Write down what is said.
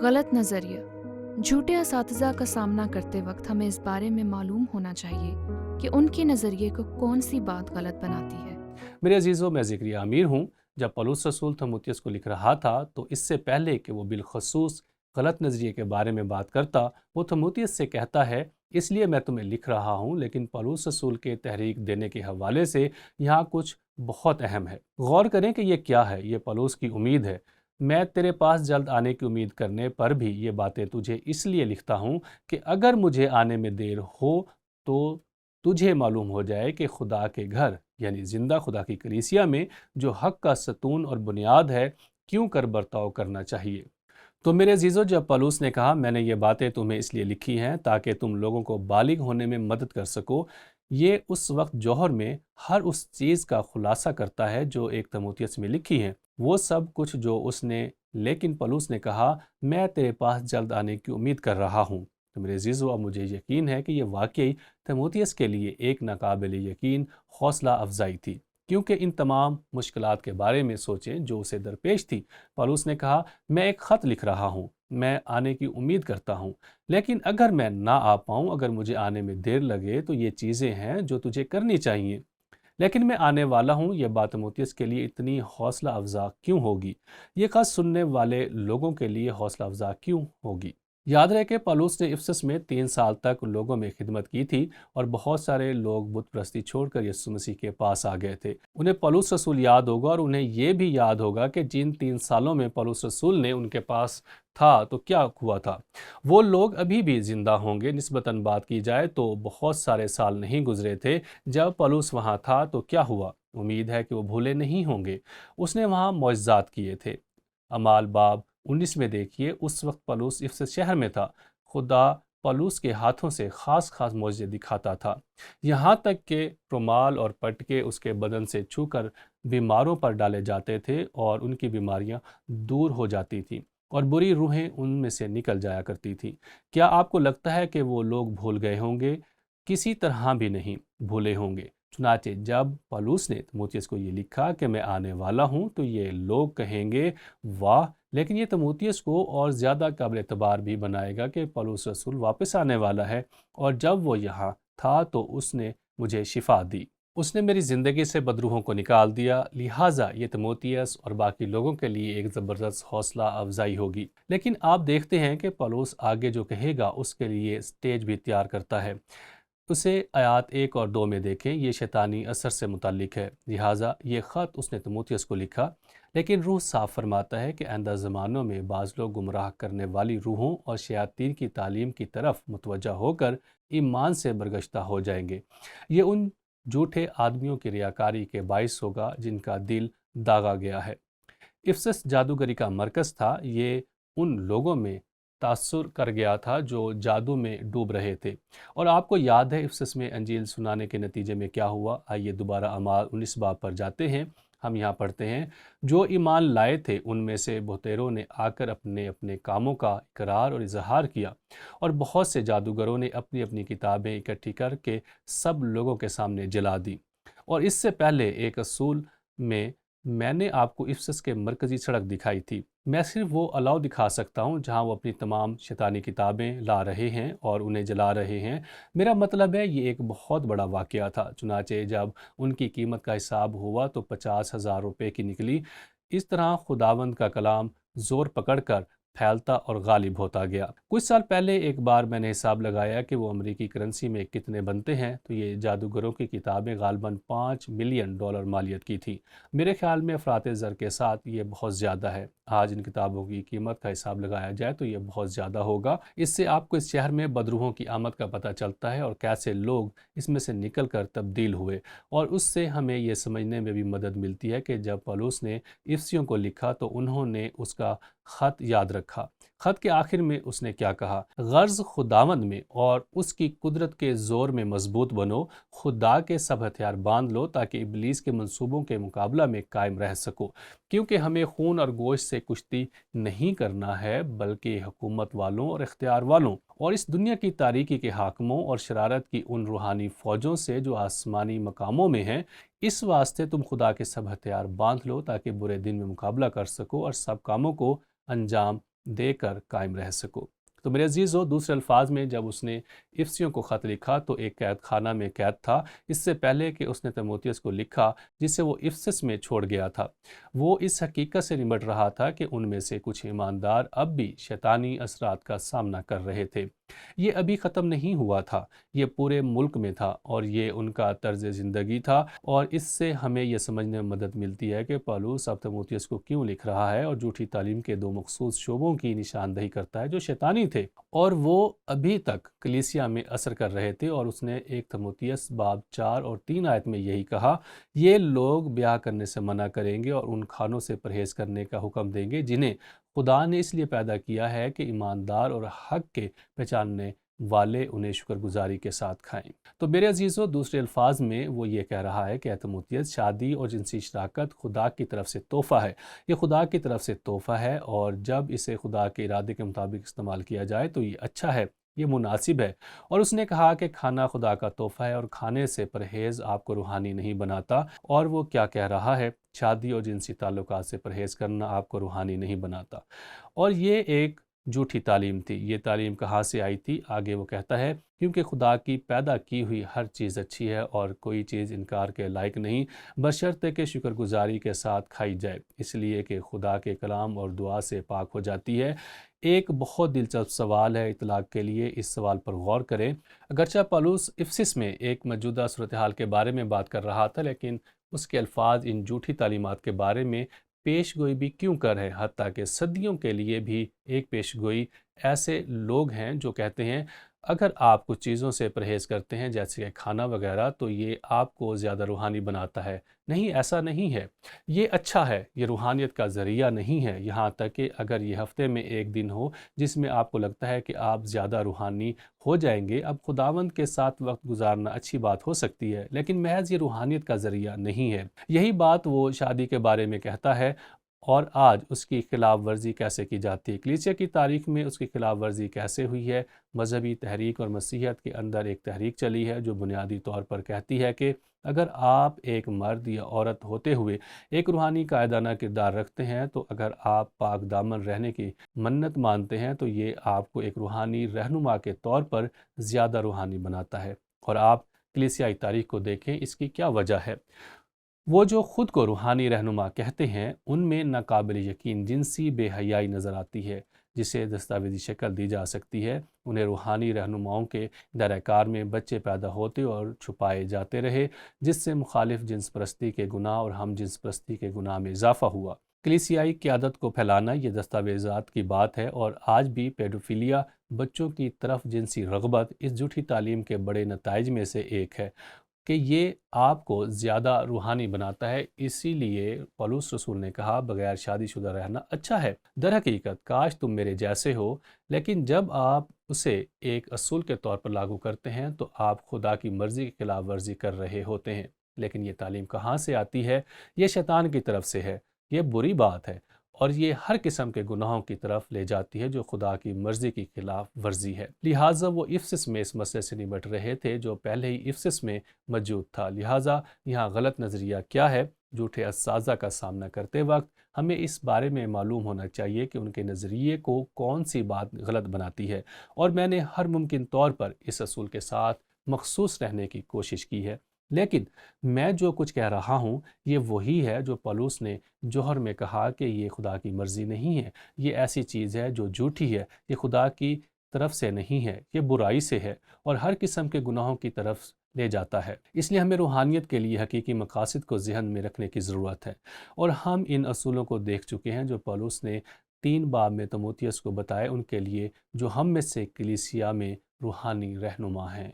غلط نظریہ۔ جھوٹے اساتذہ کا سامنا کرتے وقت ہمیں اس بارے میں معلوم ہونا چاہیے کہ ان کے نظریے کو کون سی بات غلط بناتی ہے۔ میرے عزیزوں، میں ذکریہ امیر ہوں۔ جب پولس رسول تیموتھیوس کو لکھ رہا تھا تو اس سے پہلے کہ وہ بالخصوص غلط نظریے کے بارے میں بات کرتا، وہ تیموتھیوس سے کہتا ہے، اس لیے میں تمہیں لکھ رہا ہوں، لیکن پولس رسول کے تحریک دینے کے حوالے سے یہاں کچھ بہت اہم ہے۔ غور کریں کہ یہ کیا ہے۔ یہ پولس کی امید ہے۔ میں تیرے پاس جلد آنے کی امید کرنے پر بھی یہ باتیں تجھے اس لیے لکھتا ہوں کہ اگر مجھے آنے میں دیر ہو تو تجھے معلوم ہو جائے کہ خدا کے گھر یعنی زندہ خدا کی کلیسیا میں جو حق کا ستون اور بنیاد ہے، کیوں کر برتاؤ کرنا چاہیے۔ تو میرے عزیزو، جب پولس نے کہا میں نے یہ باتیں تمہیں اس لیے لکھی ہیں تاکہ تم لوگوں کو بالغ ہونے میں مدد کر سکو، یہ اس وقت جوہر میں ہر اس چیز کا خلاصہ کرتا ہے جو ایک تیموتھیوس میں لکھی ہے، وہ سب کچھ جو اس نے، لیکن پولس نے کہا میں تیرے پاس جلد آنے کی امید کر رہا ہوں۔ تو میرے عزیزو، اب مجھے یقین ہے کہ یہ واقعی تیموتھیوس کے لیے ایک ناقابل یقین حوصلہ افزائی تھی، کیونکہ ان تمام مشکلات کے بارے میں سوچیں جو اسے درپیش تھی۔ پولس نے کہا میں ایک خط لکھ رہا ہوں، میں آنے کی امید کرتا ہوں، لیکن اگر میں نہ آ پاؤں، اگر مجھے آنے میں دیر لگے تو یہ چیزیں ہیں جو تجھے کرنی چاہیے، لیکن میں آنے والا ہوں۔ یہ بات تیموتھیوس کے لیے اتنی حوصلہ افزا کیوں ہوگی؟ یہ خط سننے والے لوگوں کے لیے حوصلہ افزا کیوں ہوگی؟ یاد رہے کہ پولس نے افسس میں 3 سال تک لوگوں میں خدمت کی تھی اور بہت سارے لوگ بت پرستی چھوڑ کر یسوع مسیح کے پاس آ گئے تھے۔ انہیں پولس رسول یاد ہوگا اور انہیں یہ بھی یاد ہوگا کہ جن 3 سالوں میں پولس رسول نے ان کے پاس تھا تو کیا ہوا تھا۔ وہ لوگ ابھی بھی زندہ ہوں گے۔ نسبتاً بات کی جائے تو بہت سارے سال نہیں گزرے تھے جب پولس وہاں تھا تو کیا ہوا۔ امید ہے کہ وہ بھولے نہیں ہوں گے۔ اس نے وہاں معجزات کیے تھے۔ اعمال باب 19 میں دیکھیے، اس وقت پولس افسس شہر میں تھا۔ خدا پولس کے ہاتھوں سے خاص معجزے دکھاتا تھا، یہاں تک کہ رومال اور پٹکے اس کے بدن سے چھو کر بیماروں پر ڈالے جاتے تھے اور ان کی بیماریاں دور ہو جاتی تھیں اور بری روحیں ان میں سے نکل جایا کرتی تھیں۔ کیا آپ کو لگتا ہے کہ وہ لوگ بھول گئے ہوں گے؟ کسی طرح بھی نہیں بھولے ہوں گے۔ چنانچہ جب پولس نے تیموتھیوس کو یہ لکھا کہ میں آنے والا ہوں تو یہ لوگ کہیں گے واہ، لیکن یہ تیموتھیوس کو اور زیادہ قابل اعتبار بھی بنائے گا کہ پولس رسول واپس آنے والا ہے، اور جب وہ یہاں تھا تو اس نے مجھے شفا دی، اس نے میری زندگی سے بدروحوں کو نکال دیا، لہٰذا یہ تیموتھیوس اور باقی لوگوں کے لیے ایک زبردست حوصلہ افزائی ہوگی۔ لیکن آپ دیکھتے ہیں کہ پولس آگے جو کہے گا اس کے لیے سٹیج بھی تیار کرتا ہے۔ اسے آیات 1 اور 2 میں دیکھیں، یہ شیطانی اثر سے متعلق ہے، لہٰذا یہ خط اس نے تیموتھیوس کو لکھا، لیکن روح صاف فرماتا ہے کہ آئندہ زمانوں میں بعض لوگ گمراہ کرنے والی روحوں اور شیاطین کی تعلیم کی طرف متوجہ ہو کر ایمان سے برگشتہ ہو جائیں گے۔ یہ ان جھوٹے آدمیوں کی ریاکاری کے باعث ہوگا جن کا دل داغا گیا ہے۔ افسس جادوگری کا مرکز تھا۔ یہ ان لوگوں میں تاثر کر گیا تھا جو جادو میں ڈوب رہے تھے، اور آپ کو یاد ہے افسس میں انجیل سنانے کے نتیجے میں کیا ہوا۔ آئیے دوبارہ اعمال 19 باب پر جاتے ہیں۔ ہم یہاں پڑھتے ہیں، جو ایمان لائے تھے ان میں سے بہتیروں نے آ کر اپنے اپنے کاموں کا اقرار اور اظہار کیا، اور بہت سے جادوگروں نے اپنی اپنی کتابیں اکٹھی کر کے سب لوگوں کے سامنے جلا دی۔ اور اس سے پہلے ایک اصول میں نے آپ کو افسس کے مرکزی سڑک دکھائی تھی۔ میں صرف وہ الاؤ دکھا سکتا ہوں جہاں وہ اپنی تمام شیطانی کتابیں لا رہے ہیں اور انہیں جلا رہے ہیں۔ میرا مطلب ہے یہ ایک بہت بڑا واقعہ تھا۔ چنانچہ جب ان کی قیمت کا حساب ہوا تو 50,000 روپے کی نکلی۔ اس طرح خداوند کا کلام زور پکڑ کر پھیلتا اور غالب ہوتا گیا۔ کچھ سال پہلے ایک بار میں نے حساب لگایا کہ وہ امریکی کرنسی میں کتنے بنتے ہیں، تو یہ جادوگروں کی کتابیں غالباً $5 ملین مالیت کی تھی۔ میرے خیال میں افراط زر کے ساتھ یہ بہت زیادہ ہے۔ آج ان کتابوں کی قیمت کا حساب لگایا جائے تو یہ بہت زیادہ ہوگا۔ اس سے آپ کو اس شہر میں بدروحوں کی آمد کا پتہ چلتا ہے اور کیسے لوگ اس میں سے نکل کر تبدیل ہوئے، اور اس سے ہمیں یہ سمجھنے میں بھی مدد ملتی ہے کہ جب پولس نے افسیوں کو لکھا تو انہوں نے اس کا خط یاد رکھا۔ خط کے آخر میں اس نے کیا کہا؟ غرض خداوند میں اور اس کی قدرت کے زور میں مضبوط بنو، خدا کے سب ہتھیار باندھ لو تاکہ ابلیس کے منصوبوں کے مقابلہ میں قائم رہ سکو، کیونکہ ہمیں خون اور گوشت سے کشتی نہیں کرنا ہے بلکہ حکومت والوں اور اختیار والوں اور اس دنیا کی تاریکی کے حاکموں اور شرارت کی ان روحانی فوجوں سے جو آسمانی مقاموں میں ہیں۔ اس واسطے تم خدا کے سب ہتھیار باندھ لو تاکہ برے دن میں مقابلہ کر سکو اور سب کاموں کو انجام دے کر قائم رہ سکو۔ تو میرے عزیزو، دوسرے الفاظ میں جب اس نے افسیوں کو خط لکھا تو ایک قید خانہ میں قید تھا، اس سے پہلے کہ اس نے تیموتھیوس کو لکھا جسے وہ افسس میں چھوڑ گیا تھا۔ وہ اس حقیقت سے نمٹ رہا تھا کہ ان میں سے کچھ ایماندار اب بھی شیطانی اثرات کا سامنا کر رہے تھے۔ یہ ابھی ختم نہیں ہوا تھا، یہ پورے ملک میں تھا اور یہ ان کا طرز زندگی تھا، اور اس سے ہمیں یہ سمجھنے میں مدد ملتی ہے کہ پالوس اب تیموتھیوس کو کیوں لکھ رہا ہے اور جھوٹی تعلیم کے دو مخصوص شعبوں کی نشاندہی کرتا ہے جو شیطانی تھے اور وہ ابھی تک کلیسیا میں اثر کر رہے تھے۔ اور اس نے ایک تیموتھیوس باب 4 اور 3 آیت میں یہی کہا، یہ لوگ بیاہ کرنے سے منع کریں گے اور ان کھانوں سے پرہیز کرنے کا حکم دیں گے جنہیں خدا نے اس لیے پیدا کیا ہے کہ ایماندار اور حق کے پہچاننے والے انہیں شکر گزاری کے ساتھ کھائیں۔ تو میرے عزیزو، دوسرے الفاظ میں وہ یہ کہہ رہا ہے کہ اے تیموتھیوس، شادی اور جنسی شراکت خدا کی طرف سے تحفہ ہے، یہ خدا کی طرف سے تحفہ ہے، اور جب اسے خدا کے ارادے کے مطابق استعمال کیا جائے تو یہ اچھا ہے، یہ مناسب ہے۔ اور اس نے کہا کہ کھانا خدا کا تحفہ ہے اور کھانے سے پرہیز آپ کو روحانی نہیں بناتا۔ اور وہ کیا کہہ رہا ہے؟ شادی اور جنسی تعلقات سے پرہیز کرنا آپ کو روحانی نہیں بناتا۔ اور یہ ایک جھوٹی تعلیم تھی۔ یہ تعلیم کہاں سے آئی تھی؟ آگے وہ کہتا ہے، کیونکہ خدا کی پیدا کی ہوئی ہر چیز اچھی ہے اور کوئی چیز انکار کے لائق نہیں، بشرطے کہ شکر گزاری کے ساتھ کھائی جائے، اس لیے کہ خدا کے کلام اور دعا سے پاک ہو جاتی ہے۔ ایک بہت دلچسپ سوال ہے اطلاق کے لیے، اس سوال پر غور کریں۔ اگرچہ پالوس افسس میں ایک موجودہ صورتحال کے بارے میں بات کر رہا تھا، لیکن اس کے الفاظ ان جھوٹی تعلیمات کے بارے میں پیش گوئی بھی کیوں کر ہے؟ حتیٰ کہ صدیوں کے لیے بھی ایک پیش گوئی ایسے لوگ ہیں جو کہتے ہیں اگر آپ کچھ چیزوں سے پرہیز کرتے ہیں جیسے کہ کھانا وغیرہ تو یہ آپ کو زیادہ روحانی بناتا ہے۔ نہیں، ایسا نہیں ہے۔ یہ اچھا ہے، یہ روحانیت کا ذریعہ نہیں ہے، یہاں تک کہ اگر یہ ہفتے میں ایک دن ہو جس میں آپ کو لگتا ہے کہ آپ زیادہ روحانی ہو جائیں گے، اب خداوند کے ساتھ وقت گزارنا اچھی بات ہو سکتی ہے، لیکن محض یہ روحانیت کا ذریعہ نہیں ہے۔ یہی بات وہ شادی کے بارے میں کہتا ہے، اور آج اس کی خلاف ورزی کیسے کی جاتی ہے، کلیسیا کی تاریخ میں اس کی خلاف ورزی کیسے ہوئی ہے۔ مذہبی تحریک اور مسیحیت کے اندر ایک تحریک چلی ہے جو بنیادی طور پر کہتی ہے کہ اگر آپ ایک مرد یا عورت ہوتے ہوئے ایک روحانی قائدانہ کردار رکھتے ہیں، تو اگر آپ پاک دامن رہنے کی منت مانتے ہیں تو یہ آپ کو ایک روحانی رہنما کے طور پر زیادہ روحانی بناتا ہے۔ اور آپ کلیسیائی تاریخ کو دیکھیں، اس کی کیا وجہ ہے۔ وہ جو خود کو روحانی رہنما کہتے ہیں ان میں ناقابل یقین جنسی بے حیائی نظر آتی ہے جسے دستاویزی شکل دی جا سکتی ہے۔ انہیں روحانی رہنماؤں کے دائرہ کار میں بچے پیدا ہوتے اور چھپائے جاتے رہے، جس سے مخالف جنس پرستی کے گناہ اور ہم جنس پرستی کے گناہ میں اضافہ ہوا۔ کلیسیائی قیادت کو پھیلانا یہ دستاویزات کی بات ہے، اور آج بھی پیڈوفیلیا، بچوں کی طرف جنسی رغبت، اس جھوٹی تعلیم کے بڑے نتائج میں سے ایک ہے کہ یہ آپ کو زیادہ روحانی بناتا ہے۔ اسی لیے پولس رسول نے کہا بغیر شادی شدہ رہنا اچھا ہے۔ در حقیقت کاش تم میرے جیسے ہو، لیکن جب آپ اسے ایک اصول کے طور پر لاگو کرتے ہیں تو آپ خدا کی مرضی کی خلاف ورزی کر رہے ہوتے ہیں۔ لیکن یہ تعلیم کہاں سے آتی ہے؟ یہ شیطان کی طرف سے ہے۔ یہ بری بات ہے اور یہ ہر قسم کے گناہوں کی طرف لے جاتی ہے جو خدا کی مرضی کی خلاف ورزی ہے۔ لہٰذا وہ افسس میں اس مسئلے سے نمٹ رہے تھے جو پہلے ہی افسس میں موجود تھا۔ لہٰذا یہاں غلط نظریہ کیا ہے؟ جھوٹے اساتذہ کا سامنا کرتے وقت ہمیں اس بارے میں معلوم ہونا چاہیے کہ ان کے نظریے کو کون سی بات غلط بناتی ہے، اور میں نے ہر ممکن طور پر اس اصول کے ساتھ مخصوص رہنے کی کوشش کی ہے۔ لیکن میں جو کچھ کہہ رہا ہوں یہ وہی ہے جو پولس نے جوہر میں کہا کہ یہ خدا کی مرضی نہیں ہے، یہ ایسی چیز ہے جو جھوٹی ہے، یہ خدا کی طرف سے نہیں ہے، یہ برائی سے ہے اور ہر قسم کے گناہوں کی طرف لے جاتا ہے۔ اس لیے ہمیں روحانیت کے لیے حقیقی مقاصد کو ذہن میں رکھنے کی ضرورت ہے، اور ہم ان اصولوں کو دیکھ چکے ہیں جو پولس نے 3 باب میں تیموتھیوس کو بتائے ان کے لیے جو ہم میں سے کلیسیا میں روحانی رہنما ہیں۔